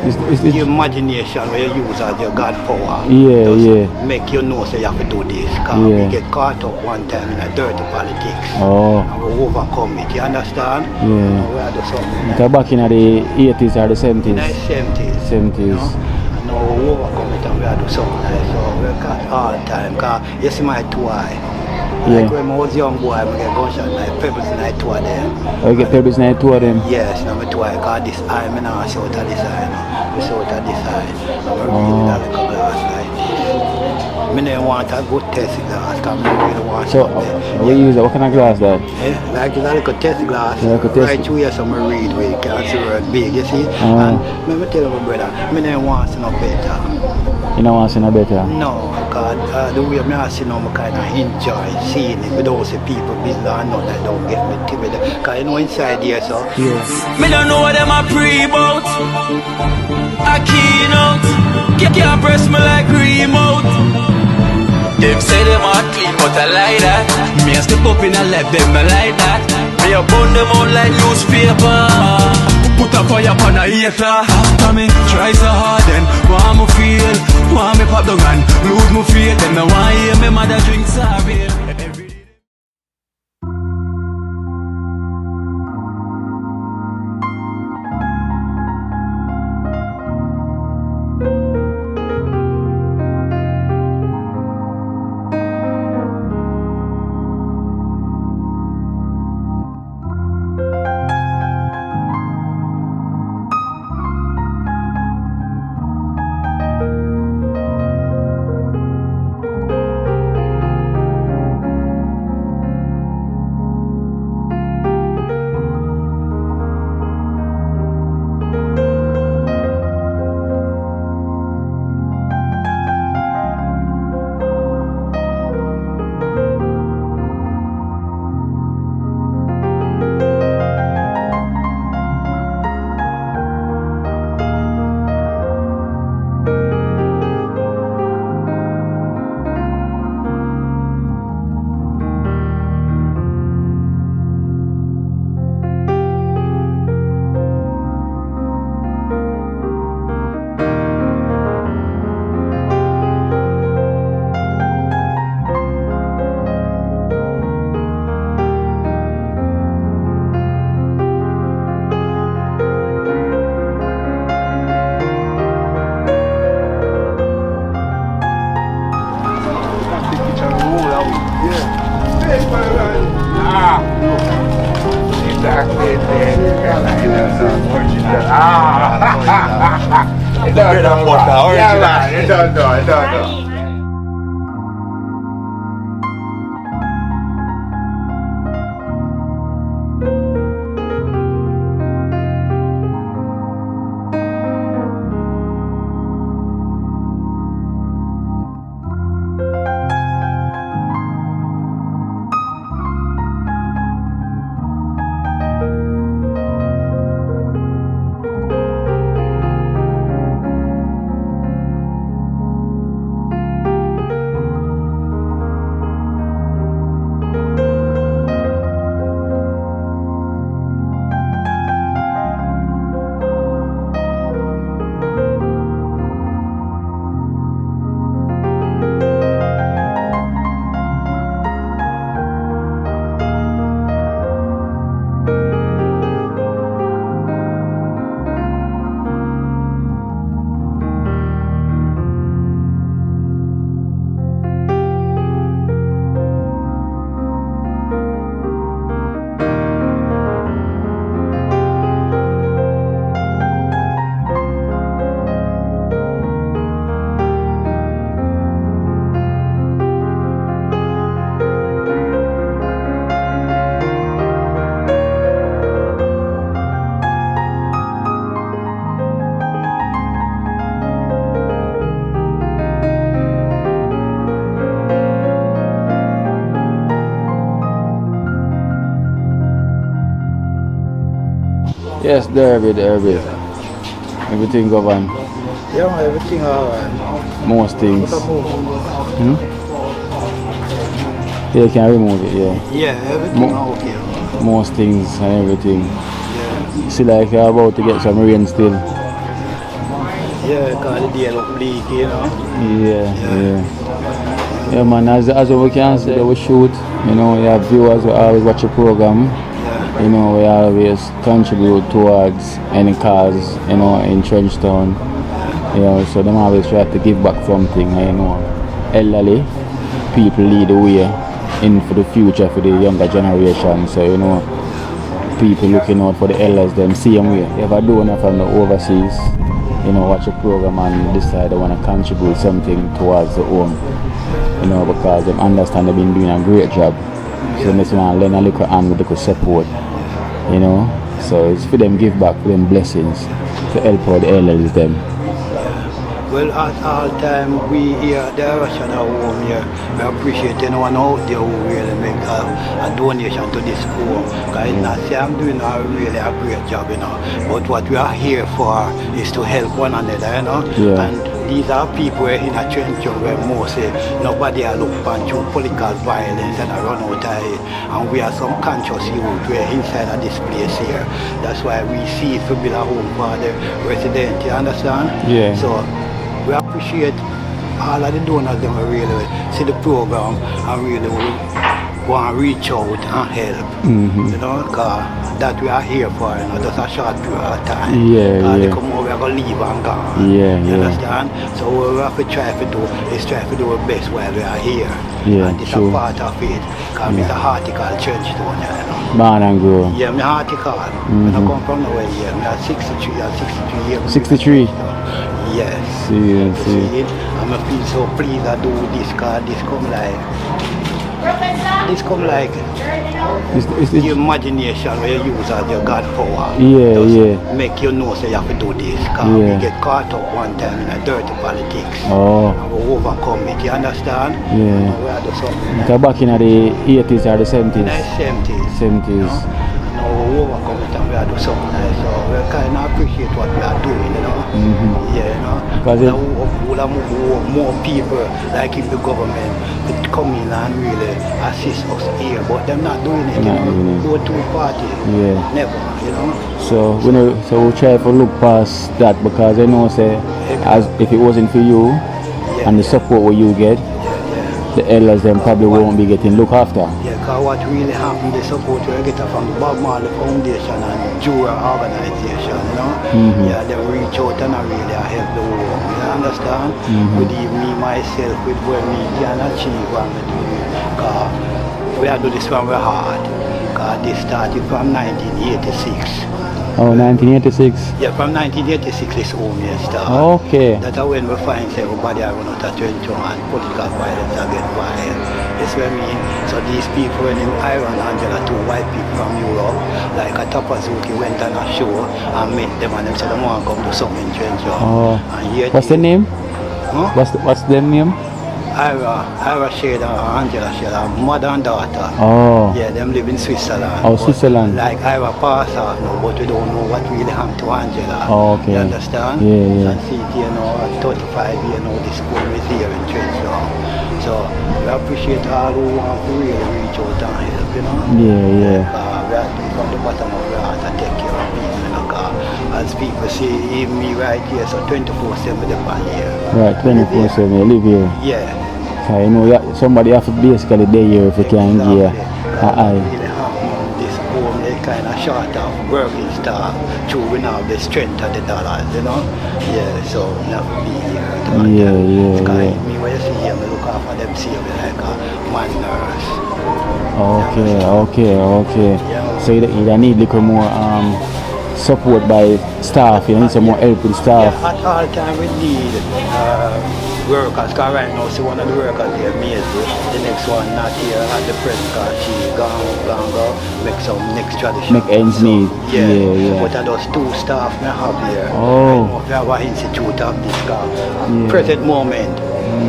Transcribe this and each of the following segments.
Your imagination where you use as your God power. Make you know so you have to do this. Because we get caught up one time in a dirty politics. And we overcome it. You understand? We have to do something. Because back in the 80s or the 70s? In the 70s. You know? And now we overcome it and we have to do something. So we got all the time. Because you see my toy. Like when I was young boy, I get gunshot like Pebbles and I two of them. Oh, you get Pebbles and I two of them? Yes, now I two because this eye, I now see out of this eye now. I see out of this eye. I'm reading that like a glass like this. I don't want a good test glass because I really want something. What kind of glass that? Like it's a little test glass. Right through here, so I read where you can see where it's big, you see? And let me tell you, my brother, I don't want to see no better. You don't want to see no better? No, because the way I see now, I kind of enjoy seeing it. We don't see people busy and none that don't get me timid. Because you know inside here, so. Me don't know what them a pre-bout. A Kino. Can't press me like remote. Them say them a clean, but I like that. Me a step up in a left, them I like that. Me a burn them out like newspaper. Put a fire upon a hater. After me, try so hard then want me feel, want me pop down and lose me faith. Them no want hear me mother drink sorry. It does. Yes, Derby. Everything go on. Yeah, everything alright. Most things. Yeah, you can remove it, yeah. Yeah, everything okay. Most things and everything. Yeah. You see like you're about to get some rain still. Yeah, because the day look bleak, you know. Yeah, man, as we can say, we shoot, you know, we have viewers who always watch the program, you know, we always contribute towards any cause, you know, in TrenchTown, you know, so them always try to give back something, you know, elderly people lead the way in for the future for the younger generation, so, you know, people looking out for the elders, them same way. If I do one from the overseas, you know, watch a program and decide they want to contribute something towards the home, you know, because they understand they've been doing a great job. So they want to learn a little and with the support, you know. So it's for them give back, for them blessings, to help out the elders them. Well, at all time, we here at the Rational Home here, we appreciate anyone out there who really make a donation to this home. Because it's not say I'm doing really a great job, you know, but what we are here for is to help one another, you know. Yeah. And these are people in a TrenchTown where mostly nobody are look upon through political violence and I run out of it. And we are some conscious youth, we're inside of this place here. That's why we see it to build a home for the resident, you understand? Yeah. So, we appreciate all of the donors that really see the program and really want to reach out and help. You know, because that we are here for, you know, just a short period of time. They come over, we are going to leave and gone. You understand? So what we have to try to do is try to do our best while we are here. And this is a part of it. Because it's a article TrenchTown, you know. Born and grow. Yeah, I'm article. I come from nowhere here. I'm 63 years. 63? Yes. See. I'm a feel so pleased I do this because this come like the imagination where you use as your God power. Make you know so you have to do this. Because we get caught up one time in a dirty politics. And we overcome it, you understand? We have to do something. Because back in the 80s or the 70s? 70s. You know? We overcome it and we have to do something nice. So we kind of appreciate what we are doing, you know. Yeah, you know. Because more people like in the government that come in and really assist us here, but they're not doing it, you know. Go to a party. Never, you know. So we try to look past that because I know say as if it wasn't for you and the support what you get, the elders them probably won't be getting looked after. Yeah, because what really happened, the support we get from the Bob Marley Foundation and Jura organization, you know. Yeah, they reach out and really help the world, you understand? With me, myself, with what me can achieve what we do. Because we have to do this from our heart. Because this started from 1986. Oh, 1986? Yeah, from 1986 this home here started. Okay. That's when we find everybody are going to TrenchTown and political violence against violence. That's what I mean. So these people in Iron Angela, two white people from Europe, like a Tapazuki went on a show and met them and they said they want to come to something in TrenchTown. What's the name? Huh? What's their name? Ira Shade and Angela Shade, mother and daughter. Yeah, them live in Switzerland. Switzerland. Like Ira passed off now, but we don't know what really happened to Angela. Okay. You understand? And see it, you know, at 35 years now, this school is here in TrenchTown. So we appreciate all who want to really reach out and help, you know. We are doing from the bottom of our heart to take care of people, you know, as people see, even me right here, so 24/7 upon here. Right, 24/7, you live here. Yeah. So you know, somebody have to basically be here if you can give this home, they kind of short of working staff, through we now the strength of the dollars, you know. Yeah, so we have to be here. Because me, when you see here, I look after them, see me like a man nurse. Okay. So you need a little more support by staff, you need some more help with staff. Yeah, at all time we need workers, because right now see one of the workers here, Maisie, the next one not here at the present because she gone make some next tradition. Make ends meet. But I those two staff I have here. We have an institute of this car. Present moment,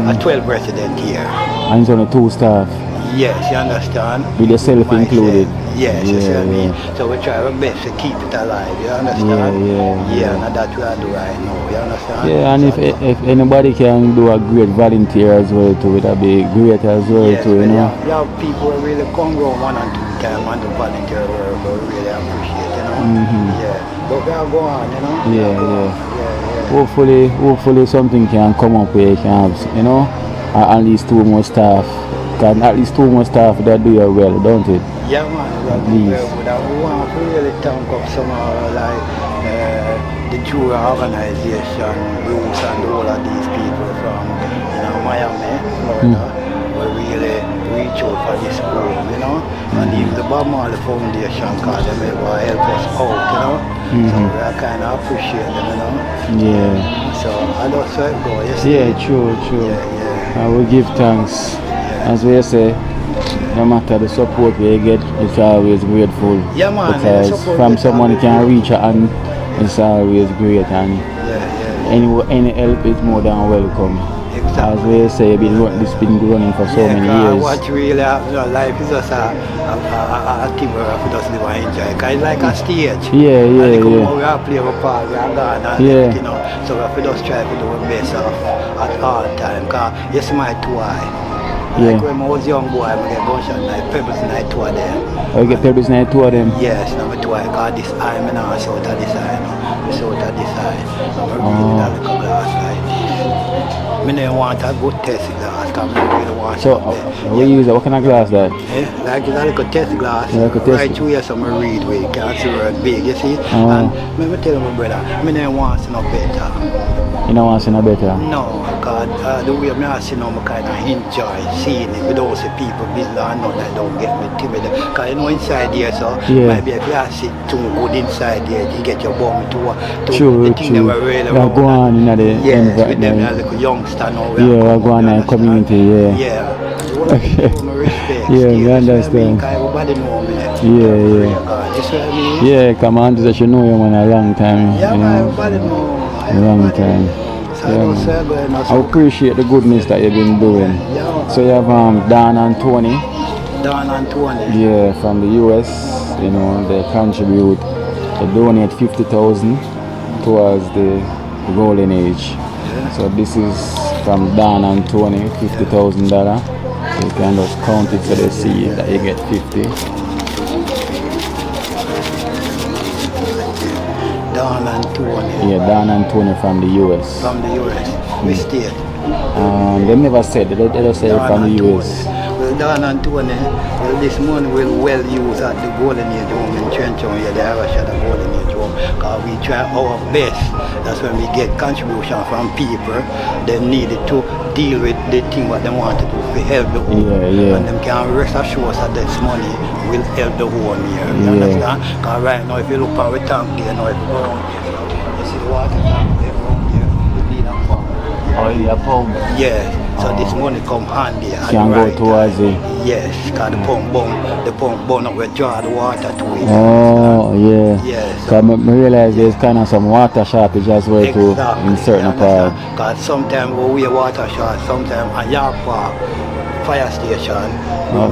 a 12 resident here. And it's only 2 staff. Yes, you understand? With yourself included. Yes, you see what I mean? So we try our best to keep it alive, you understand? And that's what I do right now, you understand? And if anybody can do a great volunteer as well too, it would be great as well too, you know? We have people who really come around 1 and 2 times and do volunteer work, but we really appreciate, you know? But we are going on, you know? hopefully something can come up where you can have, you know, at least 2 more staff. Cause at least 2 more staff that do it well, don't it? Yeah, man. At least. We want to really thank up some like the jury organization, Bruce and all of these people from Miami, Florida. We really reach out for this program, you know. And even the Bob Marley Foundation, because they will help us out, you know. So we kind of appreciate them, you know. Yeah. So I don't say it go, you see. Yeah, true. Yeah. I will give thanks. As we say, no matter the support we get, it's always grateful. Yeah, man. Because from someone you can reach out and it's always great, and any help is more than welcome. Exactly. As we say, it's been running for so many years. What really happens, life is just a thing where we just live and enjoy. Because it's like a stage. Yeah. We have to play our part, we are gone, and you know. So we have to just try to do our best at all time. Because you see my toy. Like when I was young boy, I get gunshot like Pebbles Night Tour them. Oh, you get Pebbles Night Tour them? Yes, now I tour because this eye, I now sort of this eye, I sort of this eye. I'm really that little glass like this. I don't want a good test glass because I really want what kind of glass that? Yeah, like it's a little test glass. Like a test. Right through here, some read where you can't see where it's big, you see? And let me tell my brother, I don't want to know better. You don't want to see no better? No, because the way I see now, I kind of enjoy seeing it. We don't see people busy and not that don't get me timid. Because you know inside here, so maybe if you sit too good inside here, you get your bum to true. the thing that we're really go on in the with them as a youngster now. Yeah, go on in the community, Yeah. Respect. Yeah, we understand. Everybody know me. Yeah, come on, that you know you man a long time. Yeah, you know, everybody know. Long time. I appreciate the goodness that you've been doing. Yeah. So you have Dan and Tony. Dan and Tony. Yeah, from the US. You know, they contribute. They donate 50,000 towards the golden age. Yeah. So this is from Dan and Tony, $50,000. You can just count it so they see that you get 50. Dan and Tony. Yeah, Dan and Tony from the US. From the US. Which state? They never said. They just say from the US. Well, Dan and Tony, this money will well use at the Golden Age home in TrenchTown. Yeah, they have a shot of Golden Age home. Because we try our best. That's when we get contribution from people. They needed to deal with the thing what they want to do to help the home. Yeah. And them can rest assured that this money will help the home here. You understand? Because right now, if you look at the tank there, now if you go around here, you see the water tank there around here, we need a pump. Oh, yeah, pump. Yeah. So this money come handy. Can go towards it. Yes, because the pump burn up will draw the water to it. Oh, yeah. Yes. So I realize there's kind of some water shortage as well too in certain parts. Because sometimes we have water short, sometimes a York Park fire station.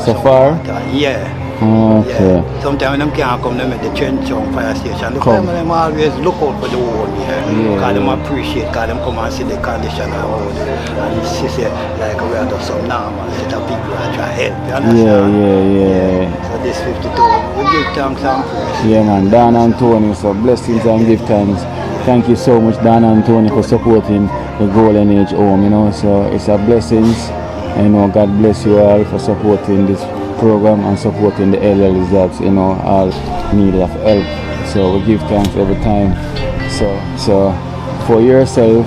So far? Yeah. Okay. Yeah. Sometimes them can't come to the TrenchTown fire station. The family them always look out for the home here. Because them appreciate, because them come and see the condition of the road. And see like we are just some normal set of people that try to help. You understand? Yeah. So this 50,000, we give thanks and praise. Yeah, man. Dan and Tony, so blessings and give thanks. Thank you so much, Dan and Tony, for supporting the Golden Age home, you know. So it's a blessings. And, you know, God bless you all for supporting this program and supporting the elderly that, you know, all need of help. So we give thanks every time. So for yourself,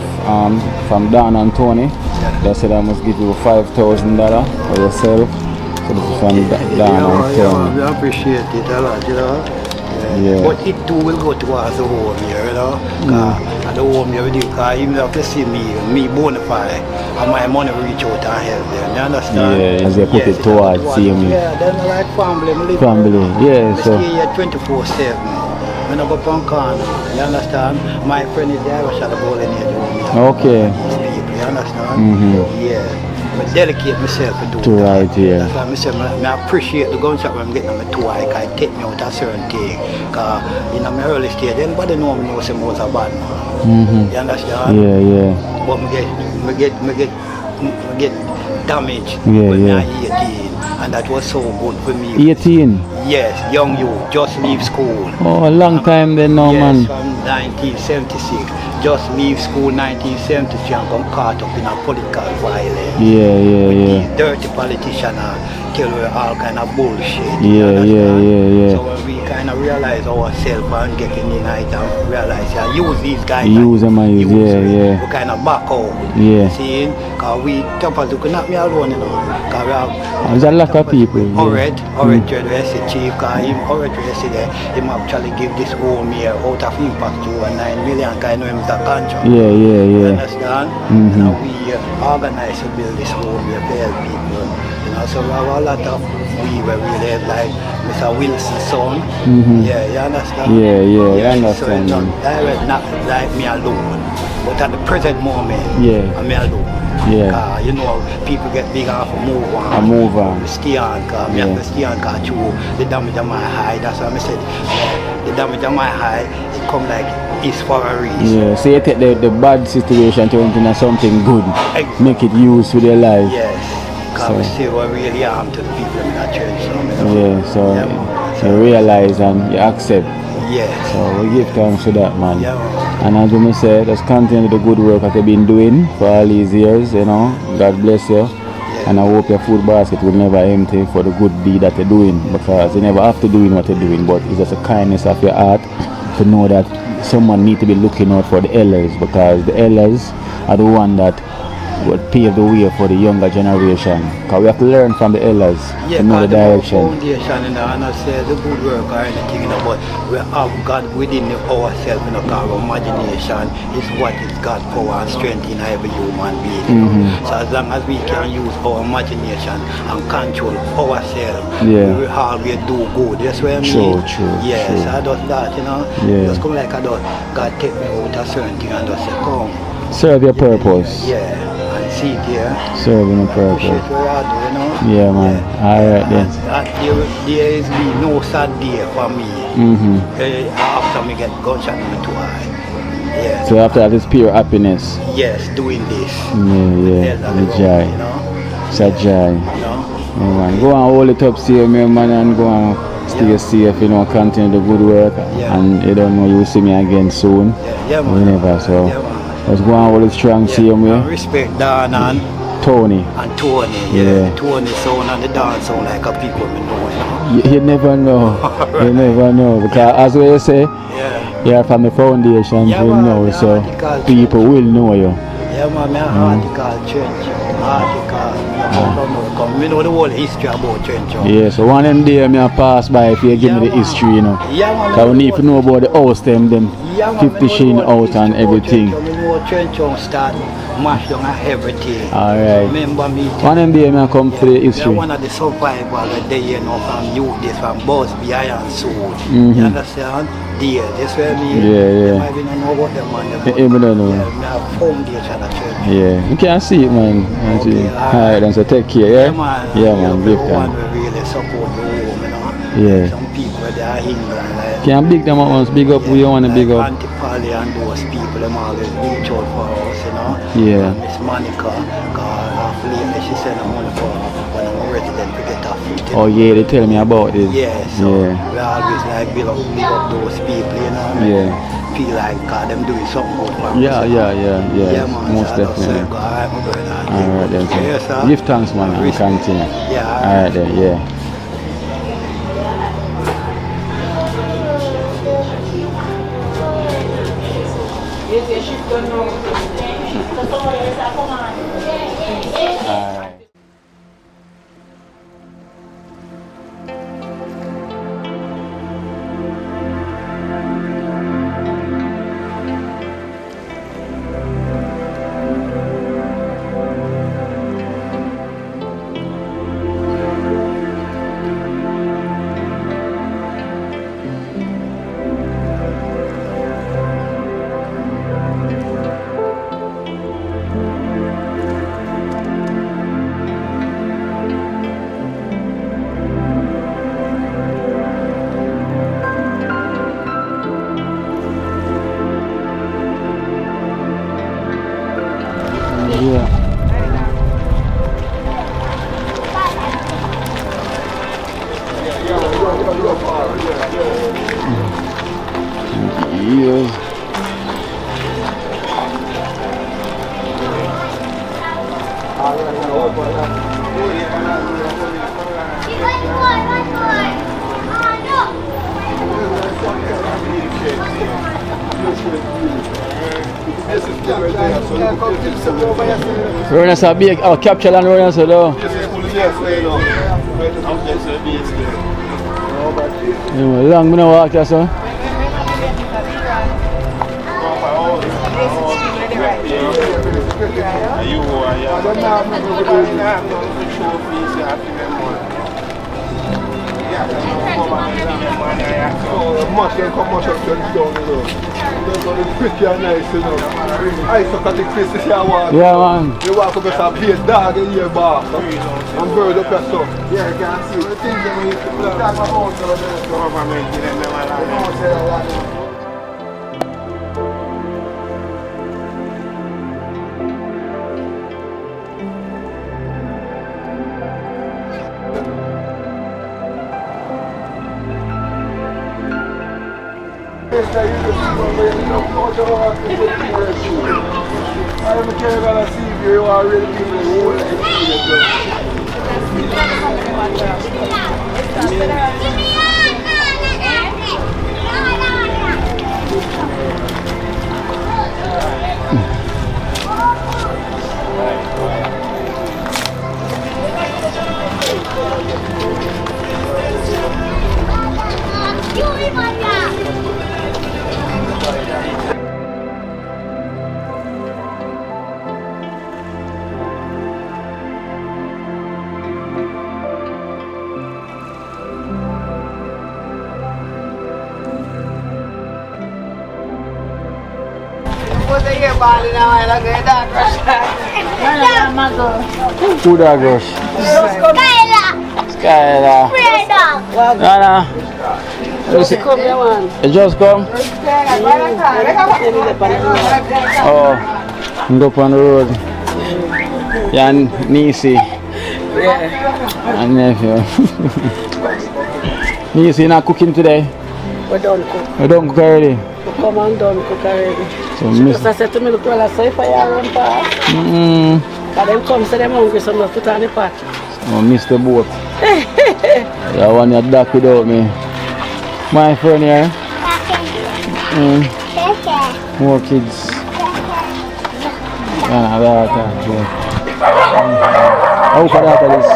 from Dan and Tony, they said I must give you $5,000 for yourself. So this is from Dan and Tony. We appreciate it a lot, you know. Yeah. But it too will go towards the home here, you know. At the home here, because even if you see me bona fide, and my money reach out and help them, you understand? Yeah, as they put it towards seeing me. Yeah, they're like family. Family, yeah. I stay here 24/7. When I go up on corner, you understand? My friend is there, I shall go in here. Okay. These people, you understand? Yeah. I dedicate myself to do right, yeah. That's why I say I appreciate the gunshot when I'm getting on my tour. It take me out a certain thing. Because in my early stage, anybody know me knows I'm a bad man. You understand? Yeah. But I get damaged when I 18. And that was so good for me. 18? Yes, young you, just leave school. Oh, a long time then now, Yes, man. from 1976. Just leave school 1973 and come caught up in a political violence. Yeah, yeah, With yeah. these dirty politicians tell you all kind of bullshit. Yeah, yeah. So when we kind of realize ourselves and getting in it and realize, use these guys. Use them, yeah. We kind of back out. Yeah. See, because we top of the not me alone, you know. Because we have There's a lot of people. Alright, the chief, because him already yesterday, him actually give this home here out of impact to 9 million, because I know him is a contract. Yeah. You understand? Now we organize to build this home here, pay people. You know, so we have a lot of we were really like Mr. Wilson's son. Yeah, you understand? Yeah, I So understand. it's not like me alone. But at the present moment, I'm me alone. Yeah. You know, people get big off and move on. I move on. Stay on, because I have to stay on, because the damage of my eye, that's why I said, the damage of my eye, it come like, it's for a reason. Yeah, so you take the bad situation turn into something good. Exactly. Make it use with their life. Yes, because we see what really harm to the people in that church. Yeah, so man. you realize and you accept. Yes. So we give thanks to that, man. Yeah, man. And as we say, just continue the good work that you've been doing for all these years, you know. God bless you. And I hope your food basket will never empty for the good deed that you're doing, because you never have to doing what you're doing, but it's just a kindness of your heart to know that someone need to be looking out for the elders, because the elders are the one that would pave the way for the younger generation. Because we have to learn from the elders to know the direction. Foundation, you know, and I say the good work or anything, you know, but we have God within ourselves, you know, because our imagination is what is God's power and strength in every human being. You know? So as long as we can use our imagination and control ourselves, we will always do good. That's what I mean. True. Yes, I just that, you know. Just come like I do, God take me out a certain thing and just say, come. Serve your purpose. Yeah. See it here. Serving a purpose. You know? Yeah, man. Alright then. There is no sad day for me. After me get gunshot in my 2 eyes. Yeah. So after that, it's pure happiness. Yes, doing this. Yeah. The joy. You know? It's a joy. You know? Yeah, man. Go and hold it up, see me, man, and go and stay safe, you know, continue the good work. And you don't know, you'll see me again soon. Yeah, man. Whenever, so. Yeah, man. Let's go and hold it strong, see me. Respect Dan and Tony. And Tony, Tony sound and the dance sound like a people we know, you know. You never know. You never know. Because as we say, you're from the foundations, you know, so people will know you. Yeah, man, I'm article Trench. We know the whole history about Trench. Yeah, so one of them day I pass by if you give me the history, you know. Because we need to know about the house, them 50 shilling out and everything. Trench start mash down everything. Alright. Remember me. One of them day I come for the history. One of the survivors that you know from youth, this from Busby Iron Sword. You understand? That's where me. Yeah. I don't know what them man. I don't know. Yeah, foundation of church. Yeah, you can see it, man. Alright, then so take care, yeah? Yeah, man, give them. them. Really support the home, you know. Yeah. Some people they are England, like. Can big them up once, big up who you want to big up. Auntie Polly and those people, them always reach out for us, you know. Yeah. Miss Monica, because lately she sent them money for when I'm resident to get her feet. Oh yeah, they tell me about it. Yeah, so we always like big up those people, you know. Yeah. Feel like them doing something good for us. Yeah, man, most so definitely. Alright, my brother. Alright then, so Yes, sir. give thanks, man, and continue. Yeah. Alright then, yeah. We're going to be capture and we're going to though. Long me no walk here, so. Much up TrenchTown, you know. It's pretty and nice, you know. I suck at the place this year walk. Yeah, man. You walk up and play dog in your bar. And bird up your stuff. Yeah, you can see. The things that we talk about, the government, you know. I'm gonna see if you are really people who Who dog rush? Skylar. Nana. You just come? Oh, go up on the road. Yeah, Nisi. And nephew. Nisi, you not cooking today? We don't cook. You don't cook already? We come and don't cook already. So Because I said to me, look, well, I say if I run past. But them come, say them hungry, so I'm put on the pot. Oh, miss the boat. Yeah, want your duck without me. My friend here. More kids. Yeah, that. How for that is?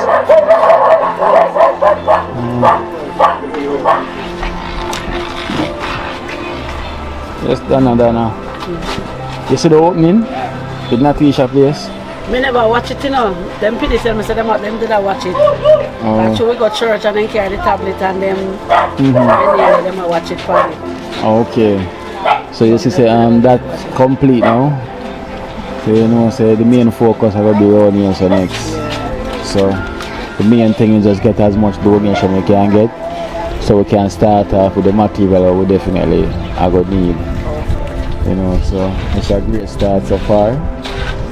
Yes, Dana. You see the opening? The Natisha place? Me never watch it, you know. Them people tell me, say them did I watch it. Oh. Actually, we go to church and then carry the tablet and them, them I watch it for it. Okay. So you see, say that's complete now. So you know, say the main focus will be around here so next. So the main thing is just get as much donation we can get, so we can start off with the material we definitely are going to need. You know, so it's a great start so far.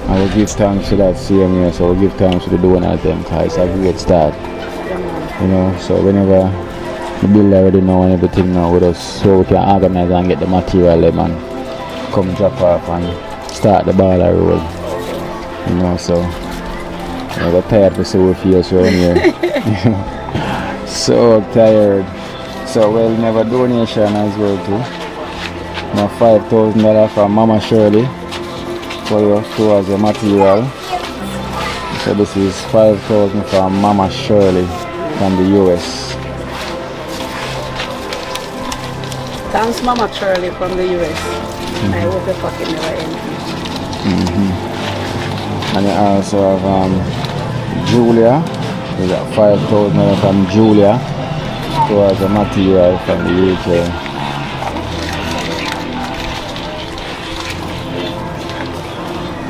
I will give thanks to that same year, so we'll give thanks to the donors them because it's a great start. You know, so whenever the bill already know and everything now with us, so we can organize and get the material them and come drop off and start the ball roll. You know, so I got tired to see what feels around here. So tired. So we'll never donation as well too. Now $5,000 from Mama Shirley for you towards the material. So this is $5,000 from Mama Shirley from the US. Thanks, Mama Shirley from the US. I hope the pocket never empty. And you also have Julia. We got $5,000 from Julia towards the material from the UK.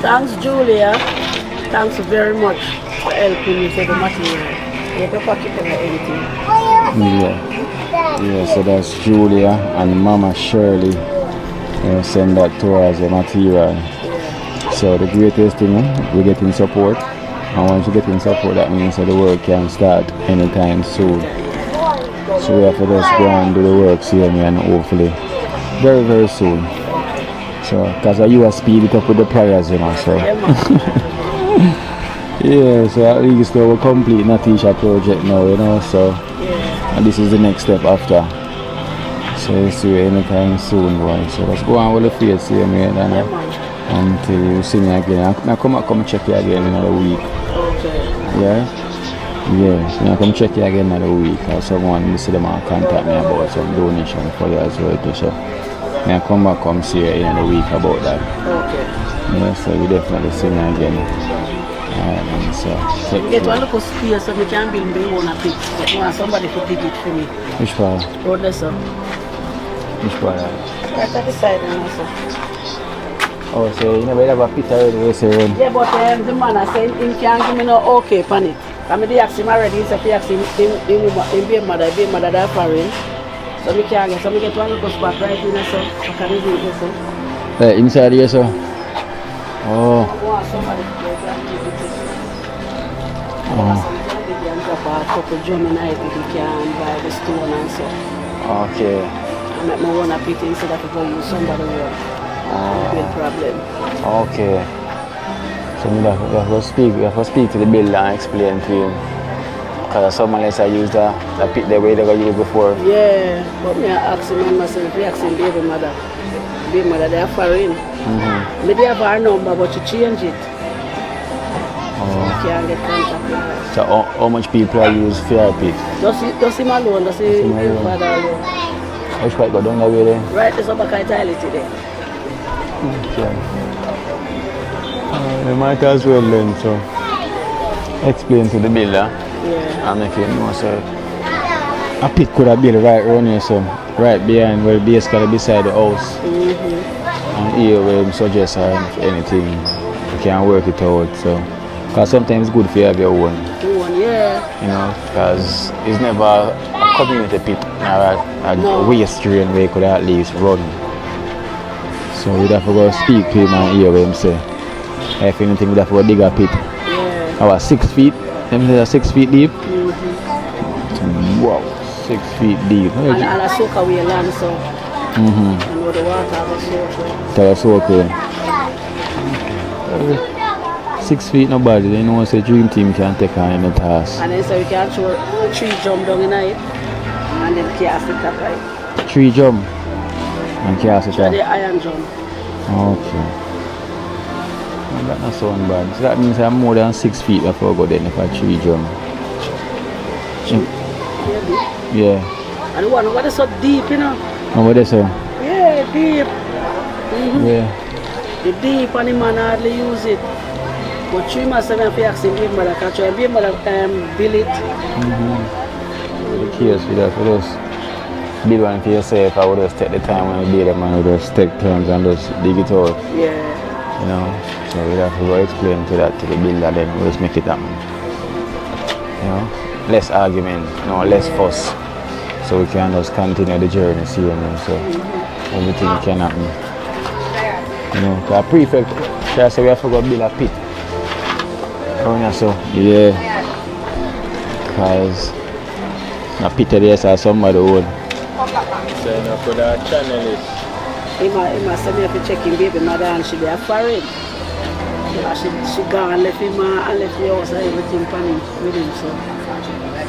Thanks, Julia. Thanks very much for helping me with the material. You have the pocket never empty. Yeah, so that's Julia and Mama Shirley. Send that towards the material. So the greatest thing, we're getting support. And once you get in support, that means that the work can start anytime soon. So we have to just go and do the work here and hopefully very, very soon. So, because you will speed it up with the prayers, you know, so. Yeah, so at least we're completing a T-shirt project now, you know, so and this is the next step after. So we'll see you anytime soon, boy. So let's go on with the face here, mate, until you see me again. I'll come check you again in another week. Okay. Yeah? Yeah, so I'll come check you again in another week. Or someone, you see them and contact me about some donation for you as well, too. So I'll come see you in another week about that. Okay. Yeah, so we definitely see me again. So get one look space so we can build my own pit. But I want somebody to dig it for me. Which part? Road there, sir. Which part? Right at the side and also. Oh, so you never have a pit already, you say? Yeah, but the man I say he can't give me no okay on it. I mean, they ask him already, he said he asked him, he be a mother they're foreign. So we can't get, so we get one look spot right in there, so I can do it, so. Inside here, so? Oh. I want somebody to go and give it to me. I want somebody to drop a couple drum and I think he can buy the stone and so. Okay. I make my own pit instead of go use somebody else. Big problem. Okay. So we have to speak to the builder and explain to him. Because someone else I used the pit the way they got used before. Yeah, but me I ask him and myself, we ask him baby mother. Baby mother, they are foreign. Maybe have our number, but you change it. You can't get contact with her. So how much people are use for your pit? Just him alone, just him father alone. Which part go down that way then? Right, there's a back of toilet today. Okay. You might as well then, so explain to the builder and make him know, so a pit could have built right around here, so right behind where the base got beside the house. And here where him suggest anything, you can work it out, so because sometimes it's good for you to have your own. You know, because it's never a community pit or a waste drain where you could at least run. So we'd have to go speak to him and hear what him say. If anything, we'd have to go dig a pit. About 6 feet. Them say 6 feet deep. Wow, 6 feet deep. And I soak away land, so you know the water was soak away. 6 feet no bad. You know, say dream team can take on any task. And then so you can throw 3 jump down in it and then cast it up right. 3 jump and cast it up. The iron jump. Okay. Well, that's not sound bad. So that means I'm more than 6 feet before I go then if I 3 jump. Yeah. And the one over there so deep, you know. Over there, so? Yeah, deep. Yeah. The deep and the man hardly use it. But 3 months I have to ask him if I can try and be able to build it. The case with that, for just build one for yourself, I would just take the time when you build them and I would just take turns and just dig it out. Yeah. You know, so we have to go explain to that to the builder, then we'll just make it happen. You know, less argument, no, less fuss. So we can just continue the journey, see you know, so everything can happen. You know, because prefect, I say we have to go build a pit. So, yeah. Because a pit there so somebody own. So you know, for that channel it. He must send me to check him baby mother and she there foreign. She gone and left him and left the house and everything for him with him. So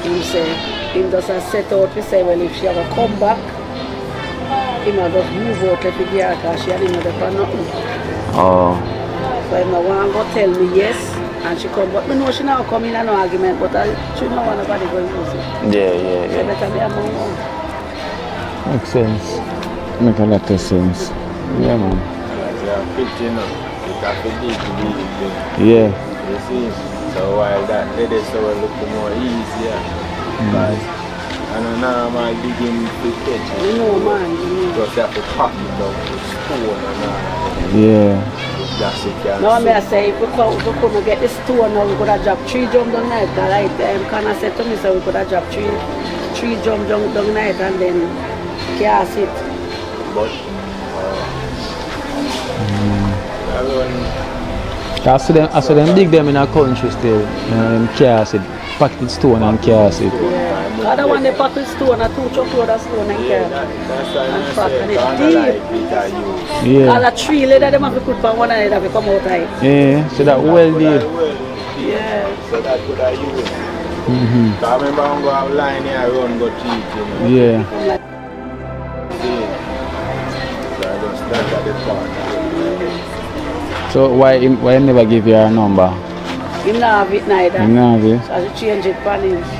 he say, he just set out to say, well, if she ever come back, he might just move out let the girl because she had him there for nothing. Oh. So he might want to go tell me yes and she come, but I know she now come in and no argument, but she don't want nobody go use it. Yeah. So better be among one. Makes sense. Make a lot of sense. Yeah, man. Yeah. You see, so while that lady so look more easier, but I don't know my digging the kitchen. You know, man. You just have to pack it down with stone and all. Yeah. That's it. No, I say if we couldn't get the stone now, we could have dropped 3 jump down night. Like Kana said to me, so we could have dropped 3 jump down night and then cast it. But I saw them dig them in a country still, cast it, pack it stone and cast it. Yeah. The other one they pack with stone and 2 truckload of stone and cast. that's why And I pack say and it's it's deep. Yeah. All the 3 leather them have to put on one eye that we come out of it. Yeah, so that well deep. Yeah. So that could I use. Mm-hmm. I remember I'm going to have line here, run, go teach, you know. Yeah. So I just started the part. So why never give you a number? He don't have it neither. You know, have you? So I should change it for him. So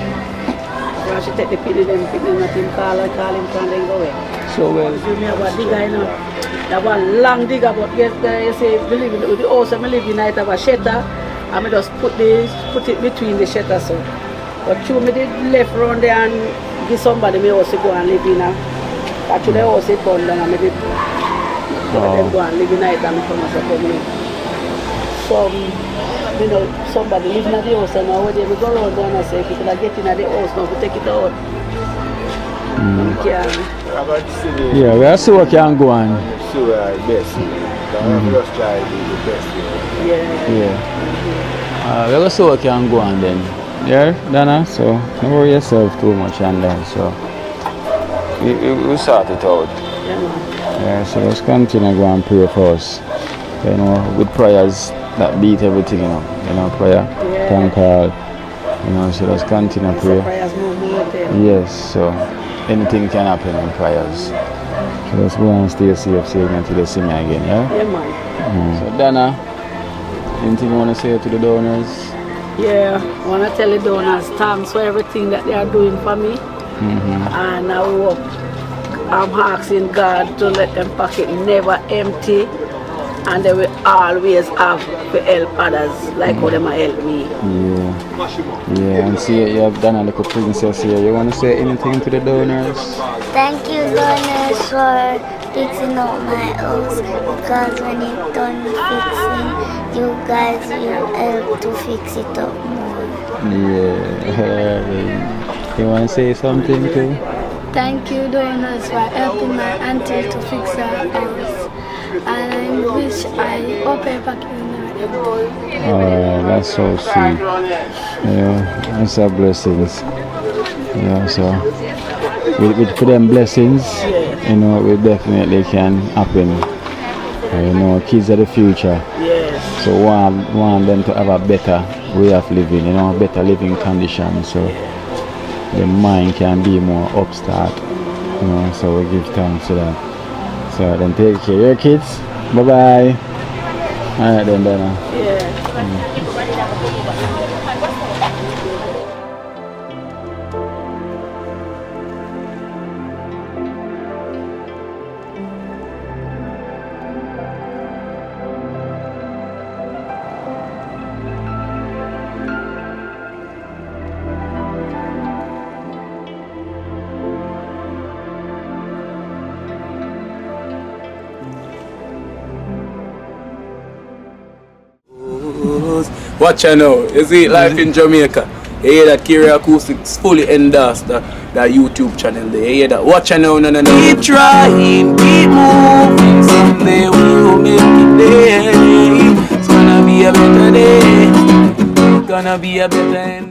I should take the pin and let him call him and then go away. So well. You know what digger, you know. That one long digger, but yes, you say, believe in the house, I live in night, I have a shutter, and I just put it between the shutters. So. But you me did left round there and give somebody me also go and live in. Actually, the house is burned down and I did them go and live in night and come and come in. Some, you know, somebody living at the house and now they go around there and I say, if you could get in at the house now, we take it out. Yeah, we also what can go on. So best. I'm just trying to do the best. Yeah. We also what can go on then. Yeah, Dana, so don't worry yourself too much on that. So we sort it out. Yeah, man. Yeah, so let's continue to go and pray for us. You know, with prayers that beat everything, you know, prayer, thank God. You know, so let's continue to pray. Prayers move there. Yes, so anything can happen in prayers. So let's go and stay safe so you can see the singer again, yeah? Yeah, man. So Dana, anything you want to say to the donors? Yeah, I want to tell the donors thanks for everything that they are doing for me. And I hope I'm asking God to let them pocket never empty and they will always have to help others like how they help me. Yeah, and see you have done a little princess here. You want to say anything to the donors? Thank you, donors, for fixing up my house, because when it's done fixing, you guys will help to fix it up more. Yeah. You want to say something too? Thank you, donors, for helping my auntie to fix her house. And I wish I open back in her. Oh, that's so sweet. Yeah, that's our blessings. Yeah, so with for them blessings, you know, it definitely can happen. You know, kids are the future. Yes. So want them to have a better way of living, you know, better living conditions. So the mind can be more upstart. You know, so we give thanks to that. So then take care of your kids. Bye bye. Alright then, Dana. Yeah. Watch out now, you see life in Jamaica. You hear that Kiri Acoustics fully endorsed that YouTube channel there. You hear that? Watch out now, no. Keep trying, keep moving. Someday we will make it there. It's gonna be a better day. Gonna be a better end.